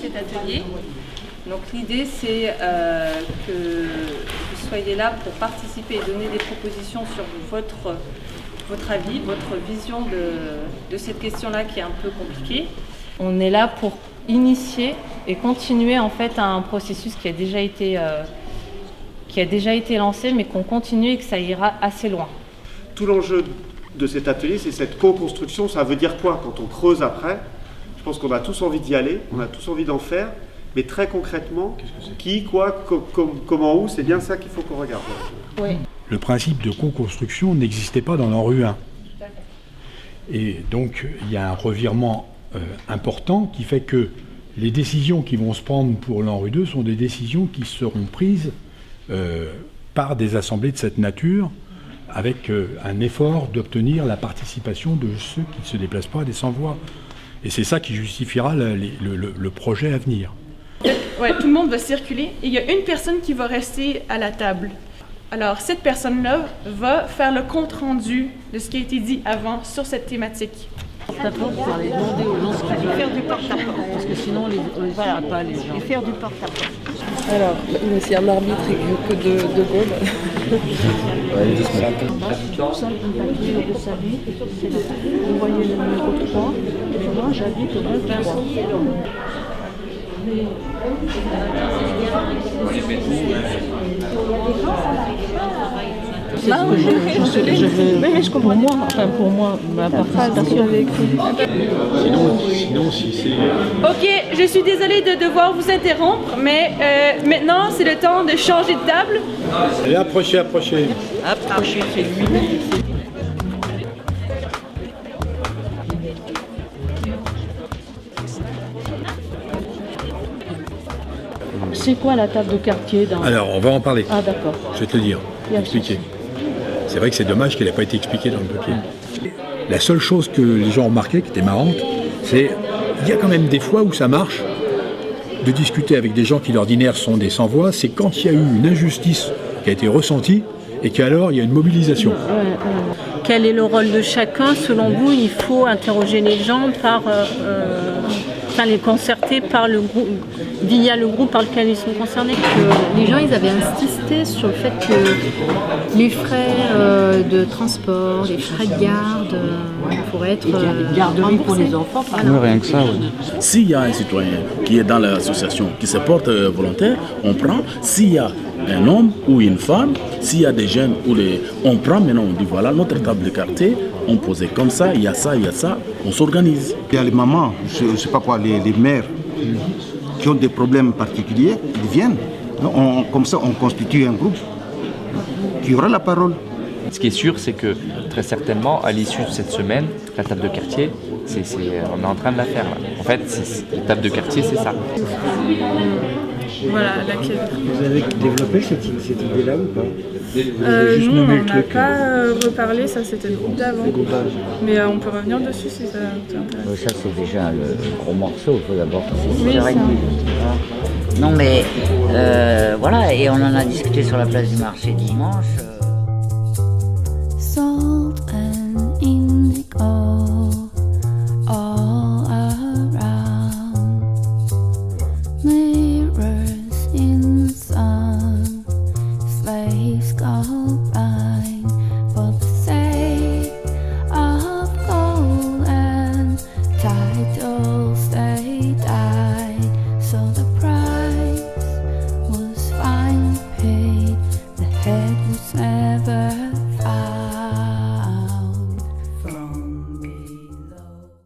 cet atelier. Donc l'idée c'est que vous soyez là pour participer et donner des propositions sur votre avis, votre vision de cette question-là qui est un peu compliquée. On est là pour initier et continuer en fait un processus qui a déjà été lancé, mais qu'on continue et que ça ira assez loin. Tout l'enjeu de cet atelier, c'est cette co-construction. Ça veut dire quoi quand on creuse après? Je pense qu'on a tous envie d'y aller, on a tous envie d'en faire, mais très concrètement, qui, quoi, comment, où, c'est bien ça qu'il faut qu'on regarde. Oui. Le principe de co-construction n'existait pas dans l'ANRU 1. Et donc, il y a un revirement important qui fait que les décisions qui vont se prendre pour l'ANRU 2 sont des décisions qui seront prises par des assemblées de cette nature, avec un effort d'obtenir la participation de ceux qui ne se déplacent pas à des sans-voix. Et c'est ça qui justifiera le projet à venir. Ouais, tout le monde va circuler et il y a une personne qui va rester à la table. Alors, cette personne-là va faire le compte-rendu de ce qui a été dit avant sur cette thématique. Porte-à-porte pour aller demander aux gens ce qu'ils veulent. Faire du porte-à-porte. Parce que sinon, on ne verra pas les gens. Et faire du porte-à-porte. Alors, s'il y a un arbitre et que de Gaulle. Vous voyez le numéro 3, et moi j'habite au 23. Pour moi, ma participation. Sinon, si c'est... Ok, je suis désolée de devoir vous interrompre, mais maintenant c'est le temps de changer de table. Allez, approchez. Approchez, c'est lui. C'est quoi la table de quartier dans... Alors, on va en parler. Ah d'accord. Je vais te le dire, expliquer. C'est vrai que c'est dommage qu'elle n'ait pas été expliquée dans le papier. La seule chose que les gens ont remarqué, qui était marrante, c'est qu'il y a quand même des fois où ça marche de discuter avec des gens qui d'ordinaire sont des sans-voix, c'est quand il y a eu une injustice qui a été ressentie et qu'alors il y a une mobilisation. Quel est le rôle de chacun? Selon vous, il faut interroger les gens les concerter par le groupe, via le groupe par lequel ils sont concernés. Les gens, ils avaient insisté sur le fait que les frais de transport, les frais de garde pourraient être garderies pour les enfants. Voilà. Oui, rien que ça, oui. S'il y a un citoyen qui est dans l'association, qui se porte volontaire, on prend. S'il y a un homme ou une femme, s'il y a des jeunes, on prend maintenant, on dit voilà, notre table de quartier, on posait comme ça, il y a ça, on s'organise. Il y a les mamans, je ne sais pas quoi, les mères qui ont des problèmes particuliers, ils viennent. Comme ça, on constitue un groupe qui aura la parole. Ce qui est sûr, c'est que très certainement, à l'issue de cette semaine, la table de quartier, on est en train de la faire. Là. En fait, la table de quartier, c'est ça. Voilà, laquelle. Vous avez développé cette idée-là ou pas? Nous, on n'en a pas reparlé, ça c'était le groupe d'avant. Mais on peut revenir dessus si ça t'intéresse. Ça c'est déjà le gros morceau, il faut d'abord Oui, non mais voilà, et on en a discuté sur la place du marché dimanche.